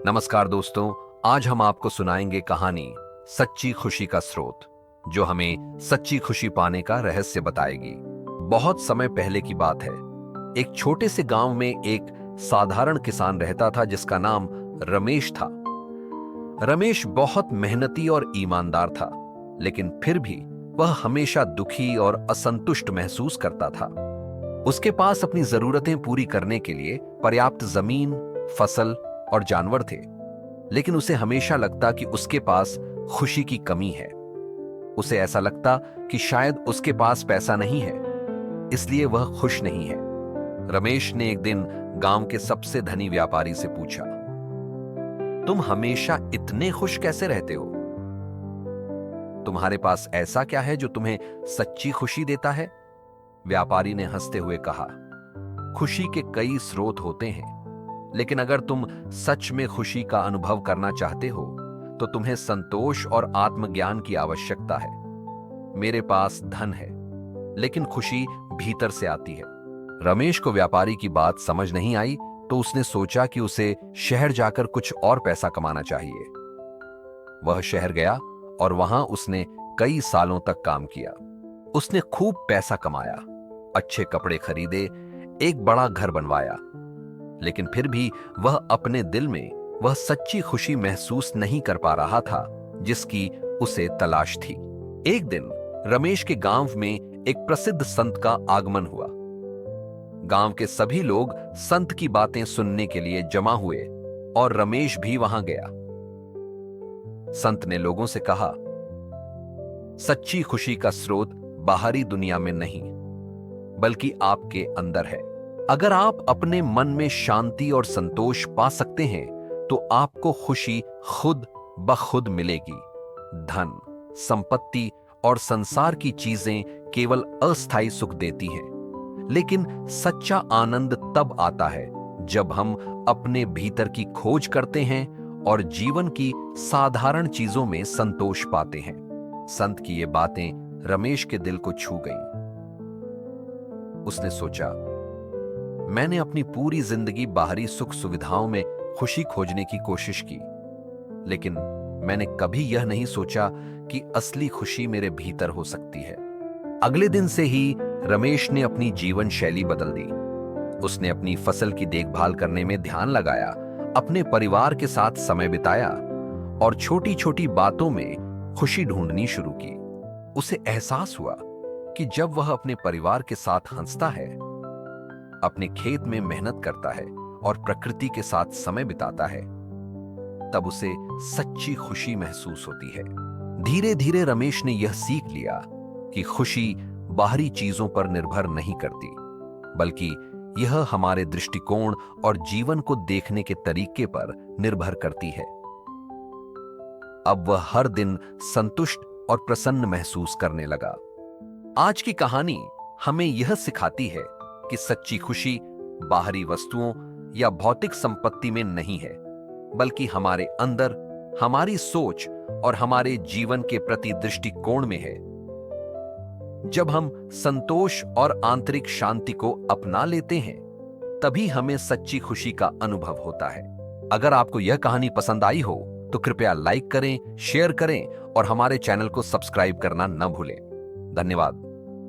नमस्कार दोस्तों, आज हम आपको सुनाएंगे कहानी सच्ची खुशी का स्रोत, जो हमें सच्ची खुशी पाने का रहस्य बताएगी। बहुत समय पहले की बात है। एक छोटे से गांव में एक साधारण किसान रहता था जिसका नाम रमेश था। रमेश बहुत मेहनती और ईमानदार था, लेकिन फिर भी वह हमेशा दुखी और असंतुष्ट महसूस करता था। उसके पास अपनी जरूरतें पूरी करने के लिए पर्याप्त जमीन, फसल और जानवर थे, लेकिन उसे हमेशा लगता कि उसके पास खुशी की कमी है। उसे ऐसा लगता कि शायद उसके पास पैसा नहीं है, इसलिए वह खुश नहीं है। रमेश ने एक दिन गांव के सबसे धनी व्यापारी से पूछा, तुम हमेशा इतने खुश कैसे रहते हो? तुम्हारे पास ऐसा क्या है जो तुम्हें सच्ची खुशी देता है? व्यापारी ने हंसते हुए कहा, खुशी के कई स्रोत होते हैं, लेकिन अगर तुम सच में खुशी का अनुभव करना चाहते हो तो तुम्हें संतोष और आत्मज्ञान की आवश्यकता है। मेरे पास धन है, लेकिन खुशी भीतर से आती है। रमेश को व्यापारी की बात समझ नहीं आई, तो उसने सोचा कि उसे शहर जाकर कुछ और पैसा कमाना चाहिए। वह शहर गया और वहां उसने कई सालों तक काम किया। उसने खूब पैसा कमाया, अच्छे कपड़े खरीदे, एक बड़ा घर बनवाया, लेकिन फिर भी वह अपने दिल में वह सच्ची खुशी महसूस नहीं कर पा रहा था जिसकी उसे तलाश थी। एक दिन रमेश के गांव में एक प्रसिद्ध संत का आगमन हुआ। गांव के सभी लोग संत की बातें सुनने के लिए जमा हुए और रमेश भी वहां गया। संत ने लोगों से कहा, सच्ची खुशी का स्रोत बाहरी दुनिया में नहीं, बल्कि आपके अंदर है। अगर आप अपने मन में शांति और संतोष पा सकते हैं तो आपको खुशी खुद ब खुद मिलेगी। धन, संपत्ति और संसार की चीजें केवल अस्थायी सुख देती हैं, लेकिन सच्चा आनंद तब आता है जब हम अपने भीतर की खोज करते हैं और जीवन की साधारण चीजों में संतोष पाते हैं। संत की ये बातें रमेश के दिल को छू गईं। उसने सोचा, मैंने अपनी पूरी जिंदगी बाहरी सुख सुविधाओं में खुशी खोजने की कोशिश की, लेकिन मैंने कभी यह नहीं सोचा कि असली खुशी मेरे भीतर हो सकती है। अगले दिन से ही रमेश ने अपनी जीवन शैली बदल दी। उसने अपनी फसल की देखभाल करने में ध्यान लगाया, अपने परिवार के साथ समय बिताया और छोटी छोटी बातों में खुशी ढूंढनी शुरू की। उसे एहसास हुआ कि जब वह अपने परिवार के साथ हंसता है, अपने खेत में मेहनत करता है और प्रकृति के साथ समय बिताता है, तब उसे सच्ची खुशी महसूस होती है। धीरे धीरे रमेश ने यह सीख लिया कि खुशी बाहरी चीजों पर निर्भर नहीं करती, बल्कि यह हमारे दृष्टिकोण और जीवन को देखने के तरीके पर निर्भर करती है। अब वह हर दिन संतुष्ट और प्रसन्न महसूस करने लगा। आज की कहानी हमें यह सिखाती है कि सच्ची खुशी बाहरी वस्तुओं या भौतिक संपत्ति में नहीं है, बल्कि हमारे अंदर, हमारी सोच और हमारे जीवन के प्रति दृष्टिकोण में है। जब हम संतोष और आंतरिक शांति को अपना लेते हैं, तभी हमें सच्ची खुशी का अनुभव होता है। अगर आपको यह कहानी पसंद आई हो तो कृपया लाइक करें, शेयर करें और हमारे चैनल को सब्सक्राइब करना न भूलें। धन्यवाद।